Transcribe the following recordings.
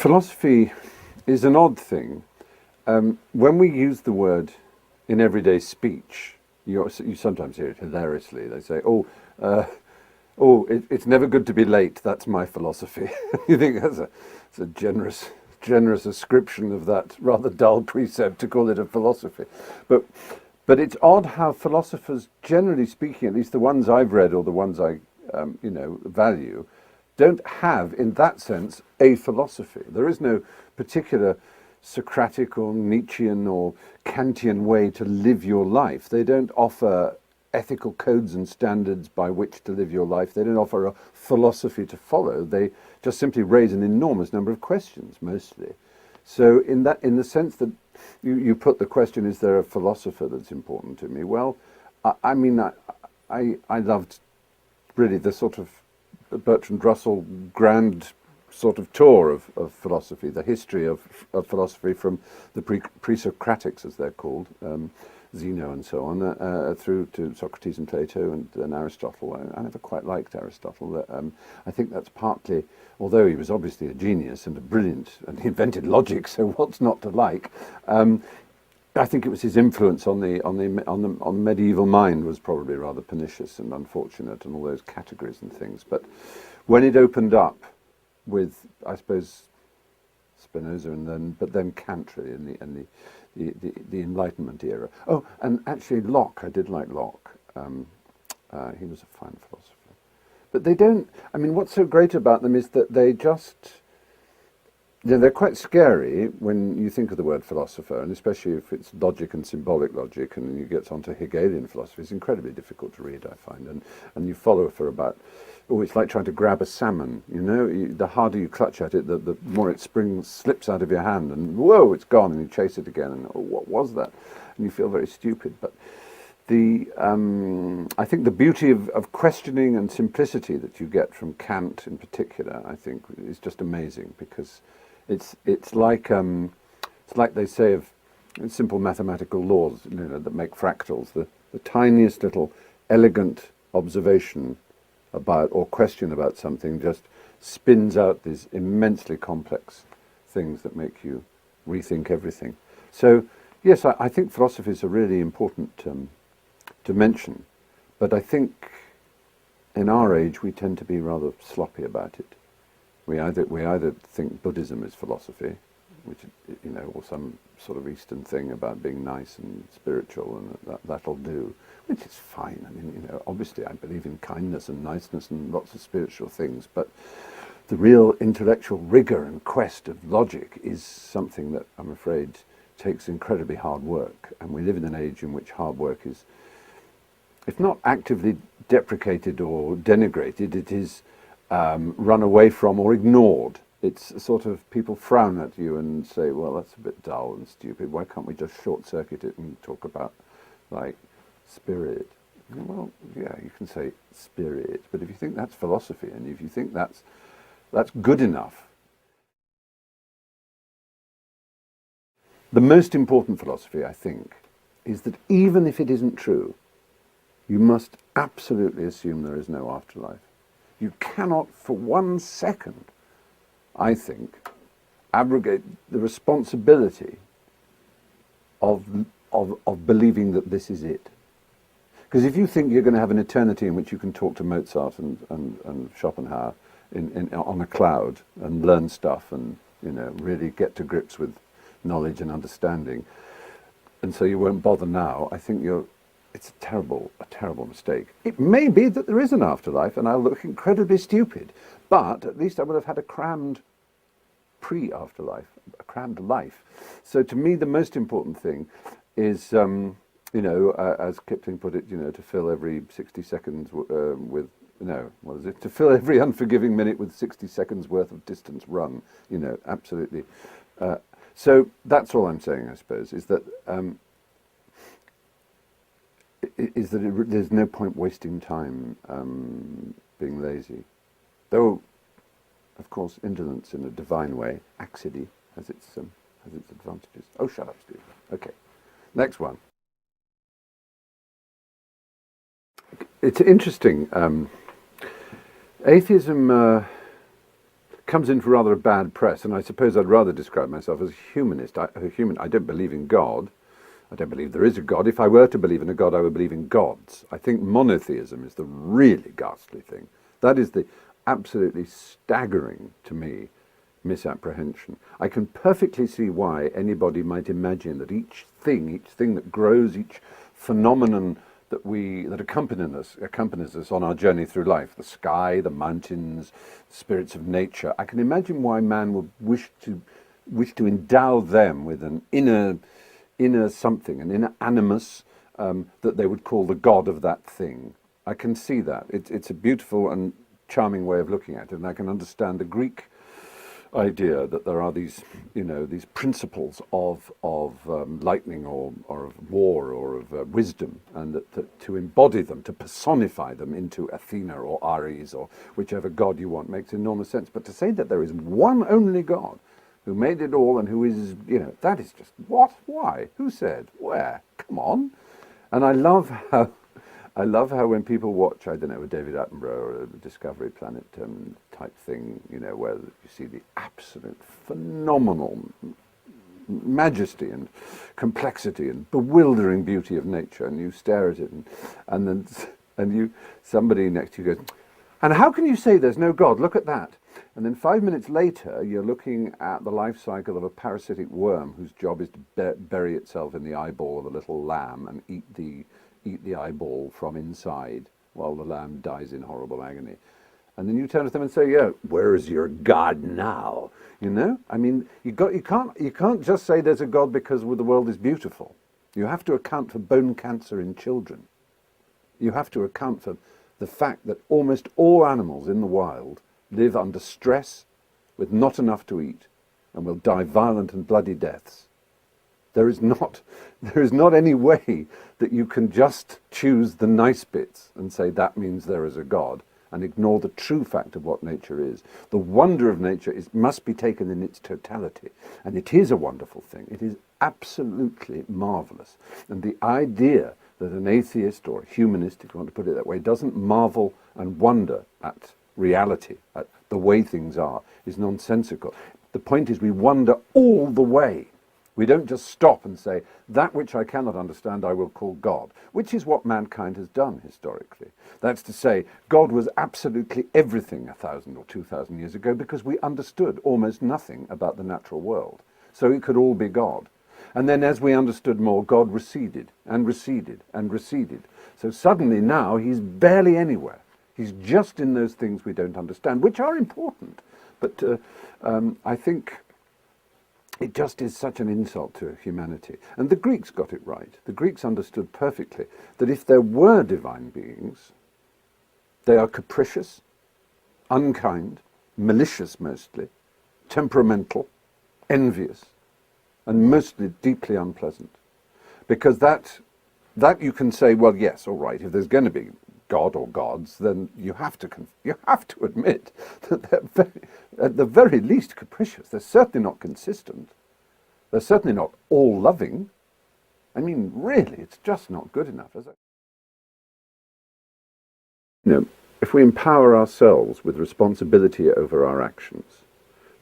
Philosophy is an odd thing. When we use the word in everyday speech, you sometimes hear it hilariously. They say, it's never good to be late. That's my philosophy." You think that's a generous ascription of that rather dull precept to call it a philosophy. But it's odd how philosophers, generally speaking, at least the ones I've read or the ones I value, don't have, in that sense, a philosophy. There is no particular Socratic or Nietzschean or Kantian way to live your life. They don't offer ethical codes and standards by which to live your life. They don't offer a philosophy to follow. They just simply raise an enormous number of questions, mostly. So in the sense that you put the question, is there a philosopher that's important to me? Well, I loved really the sort of Bertrand Russell grand sort of tour of philosophy, the history of philosophy from the pre-Socratics, as they're called, Zeno and so on, through to Socrates and Plato and Aristotle. I never quite liked Aristotle. I think that's partly, although he was obviously a genius and a brilliant, and he invented logic, so what's not to like? I think it was his influence on the medieval mind was probably rather pernicious and unfortunate, and all those categories and things. But when it opened up with, I suppose, Spinoza but then Kant really in the Enlightenment era. Oh, and actually Locke, I did like Locke. He was a fine philosopher. But they don't, I mean, what's so great about them is that they just, they're quite scary when you think of the word philosopher, and especially if it's logic and symbolic logic, and you get onto Hegelian philosophy. It's incredibly difficult to read, I find, and you follow for about, it's like trying to grab a salmon, the harder you clutch at it, the more it slips out of your hand, and whoa, it's gone, and you chase it again, and what was that? And you feel very stupid. But I think the beauty of questioning and simplicity that you get from Kant in particular, I think, is just amazing, because it's like they say of simple mathematical laws, that make fractals. The tiniest little elegant observation about or question about something just spins out these immensely complex things that make you rethink everything. So yes, I think philosophy is a really important dimension, but I think in our age we tend to be rather sloppy about it. We either think Buddhism is philosophy, which or some sort of Eastern thing about being nice and spiritual, and that'll do, which is fine. I mean, obviously I believe in kindness and niceness and lots of spiritual things, but the real intellectual rigor and quest of logic is something that I'm afraid takes incredibly hard work, and we live in an age in which hard work is, if not actively deprecated or denigrated, it is run away from or ignored. It's sort of, people frown at you and say, well, that's a bit dull and stupid. Why can't we just short-circuit it and talk about, like, spirit? Well, yeah, you can say spirit, but if you think that's philosophy, and if you think that's good enough, the most important philosophy, I think, is that even if it isn't true, you must absolutely assume there is no afterlife. You cannot for 1 second, I think, abrogate the responsibility of believing that this is it. Because if you think you're going to have an eternity in which you can talk to Mozart and Schopenhauer on a cloud and learn stuff and really get to grips with knowledge and understanding, and so you won't bother now, I think it's a terrible mistake. It may be that there is an afterlife and I'll look incredibly stupid, but at least I would have had a crammed pre-afterlife, a crammed life. So to me, the most important thing is, as Kipling put it, to fill every 60 seconds to fill every unforgiving minute with 60 seconds worth of distance run, absolutely. So that's all I'm saying, I suppose, is that there's no point wasting time being lazy. Though, of course, indolence in a divine way, axidy, has its advantages. Oh, shut up, Steve. Okay, next one. It's interesting. Atheism comes in for rather a bad press, and I suppose I'd rather describe myself as a humanist. I don't believe in God. I don't believe there is a God. If I were to believe in a God, I would believe in gods. I think monotheism is the really ghastly thing. That is the absolutely staggering, to me, misapprehension. I can perfectly see why anybody might imagine that each thing that grows, each phenomenon that accompanies us on our journey through life, the sky, the mountains, spirits of nature. I can imagine why man would wish to endow them with an inner something, an inner animus that they would call the god of that thing. I can see that. It's a beautiful and charming way of looking at it, and I can understand the Greek idea that there are these principles of lightning or of war or of wisdom, and that to embody them, to personify them into Athena or Ares or whichever god you want, makes enormous sense. But to say that there is one only God who made it all and who is, that is just what? Why? Who said? Where? Come on. And I love how when people watch, I don't know, a David Attenborough or a Discovery Planet type thing, where you see the absolute phenomenal majesty and complexity and bewildering beauty of nature, and you stare at it, and somebody next to you goes, and how can you say there's no God? Look at that. And then 5 minutes later, you're looking at the life cycle of a parasitic worm whose job is to bury itself in the eyeball of a little lamb and eat the eyeball from inside while the lamb dies in horrible agony. And then you turn to them and say, yeah, where is your God now? I mean, you can't just say there's a God because the world is beautiful. You have to account for bone cancer in children. You have to account for the fact that almost all animals in the wild live under stress with not enough to eat and will die violent and bloody deaths. There is not any way that you can just choose the nice bits and say that means there is a God and ignore the true fact of what nature is. The wonder of nature must be taken in its totality. And it is a wonderful thing. It is absolutely marvelous. And the idea that an atheist or a humanist, if you want to put it that way, doesn't marvel and wonder at reality, at the way things are, is nonsensical. The point is we wonder all the way. We don't just stop and say, that which I cannot understand I will call God, which is what mankind has done historically. That's to say, God was absolutely everything 1,000 or 2,000 years ago because we understood almost nothing about the natural world. So it could all be God. And then as we understood more, God receded and receded and receded. So suddenly now he's barely anywhere. He's just in those things we don't understand, which are important. But I think it just is such an insult to humanity. And the Greeks got it right. The Greeks understood perfectly that if there were divine beings, they are capricious, unkind, malicious mostly, temperamental, envious, and mostly deeply unpleasant. Because that you can say, well, yes, all right, if there's going to be God or gods, then you have to admit that they're at the very least capricious. They're certainly not consistent. They're certainly not all-loving. I mean, really, it's just not good enough, is it? If we empower ourselves with responsibility over our actions,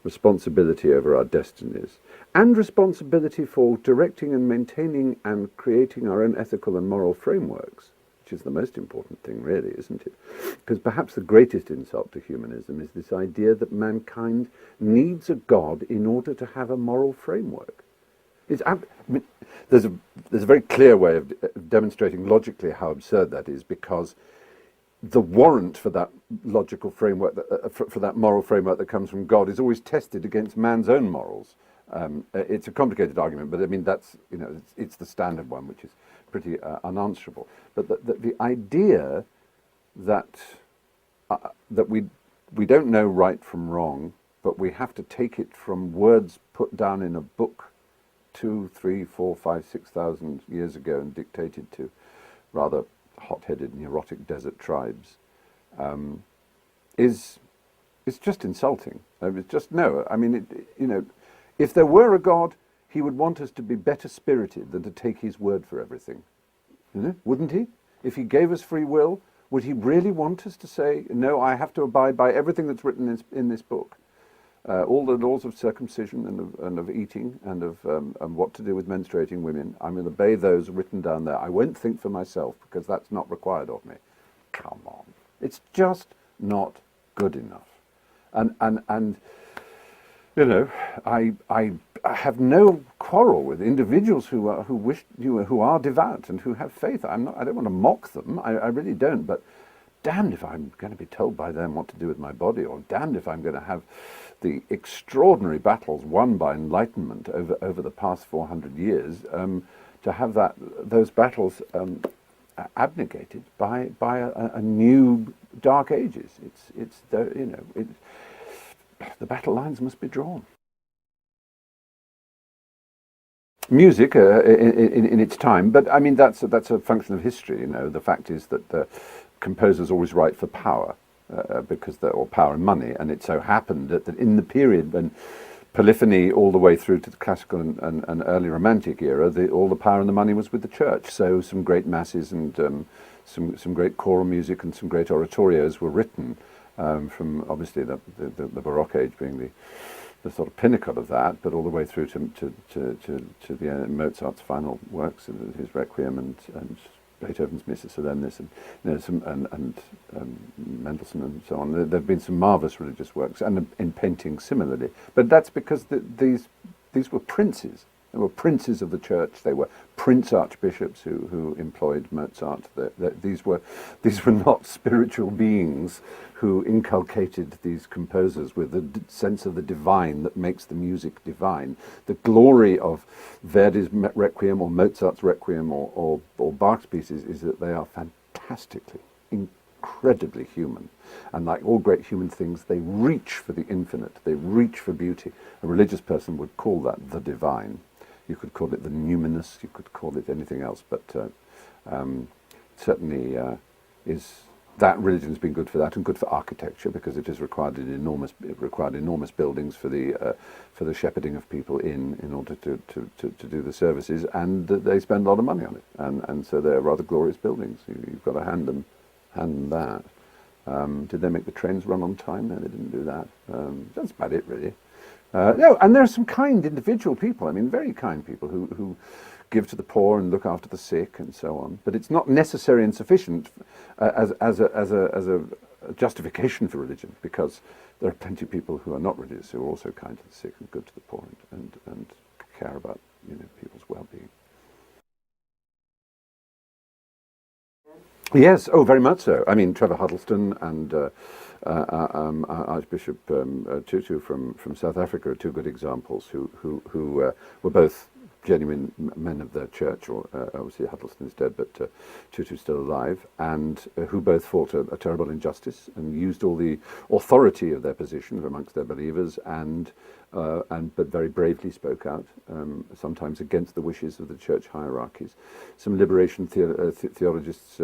responsibility over our destinies, and responsibility for directing and maintaining and creating our own ethical and moral frameworks, which is the most important thing, really, isn't it? Because perhaps the greatest insult to humanism is this idea that mankind needs a God in order to have a moral framework. There's a very clear way of demonstrating logically how absurd that is, because the warrant for that logical framework, for that moral framework that comes from God, is always tested against man's own morals. It's a complicated argument, but I mean it's the standard one, which is pretty unanswerable. But the idea that we don't know right from wrong, but we have to take it from words put down in a book 2, 3, 4, 5, 6,000 years ago and dictated to rather hot-headed, neurotic desert tribes, is just insulting. It's just no. I mean, if there were a God, he would want us to be better spirited than to take his word for everything. Wouldn't he? If he gave us free will, would he really want us to say, no, I have to abide by everything that's written in this book? all the laws of circumcision and of eating and what to do with menstruating women. I'm going to obey those written down there. I won't think for myself because that's not required of me. Come on. It's just not good enough. And you know, I have no quarrel with individuals who are devout and who have faith. I don't want to mock them. I really don't. But damned if I'm going to be told by them what to do with my body, or damned if I'm going to have the extraordinary battles won by enlightenment over the past 400 years to have those battles abnegated by a new dark ages. The battle lines must be drawn. Music in its time, but I mean that's a function of history. You know, the fact is that the composers always write for power, or power and money, and it so happened that in the period when polyphony all the way through to the classical and early romantic era, all the power and the money was with the church. So some great masses and some great choral music and some great oratorios were written from obviously the Baroque age being the sort of pinnacle of that, but all the way through to Mozart's final works, his Requiem and Beethoven's Missa Solemnis, and Mendelssohn and so on. There have been some marvelous religious works, and in painting similarly. But that's because these were princes. They were princes of the church. They were prince archbishops who employed Mozart. These were not spiritual beings who inculcated these composers with the sense of the divine that makes the music divine. The glory of Verdi's Requiem or Mozart's Requiem or Bach's pieces is that they are fantastically, incredibly human. And like all great human things, they reach for the infinite. They reach for beauty. A religious person would call that the divine. You could call it the numinous, you could call it anything else, but certainly that religion has been good for that and good for architecture, because it has required enormous buildings for the shepherding of people in order to do the services, and they spend a lot of money on it, and so they're rather glorious buildings. You've got to hand them that. Did they make the trains run on time? No, they didn't do that. That's about it, really. No, and there are some kind individual people. I mean, very kind people who give to the poor and look after the sick and so on. But it's not necessary and sufficient as a justification for religion, because there are plenty of people who are not religious who are also kind to the sick and good to the poor and care about people's well-being. Yes, oh, very much so. I mean, Trevor Huddleston and Archbishop Tutu from South Africa are two good examples who were both genuine men of their church, or obviously Huddleston is dead, but Tutu's still alive, and who both fought a terrible injustice and used all the authority of their position amongst their believers, but very bravely spoke out, sometimes against the wishes of the church hierarchies. Some liberation theologians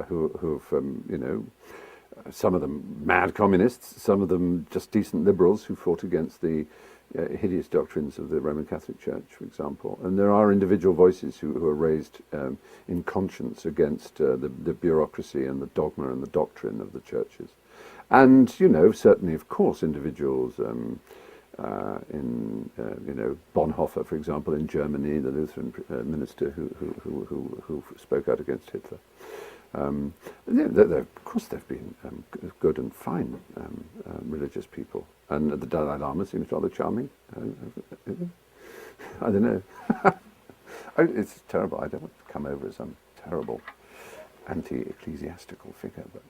who've some of them mad communists, some of them just decent liberals who fought against the hideous doctrines of the Roman Catholic Church, for example. And there are individual voices who are raised in conscience against the bureaucracy and the dogma and the doctrine of the churches. And, certainly, of course, individuals Bonhoeffer, for example, in Germany, the Lutheran minister who spoke out against Hitler. Of course, they've been good and fine religious people, and the Dalai Lama seems rather charming. I don't know. It's terrible. I don't want to come over as some terrible anti-ecclesiastical figure, but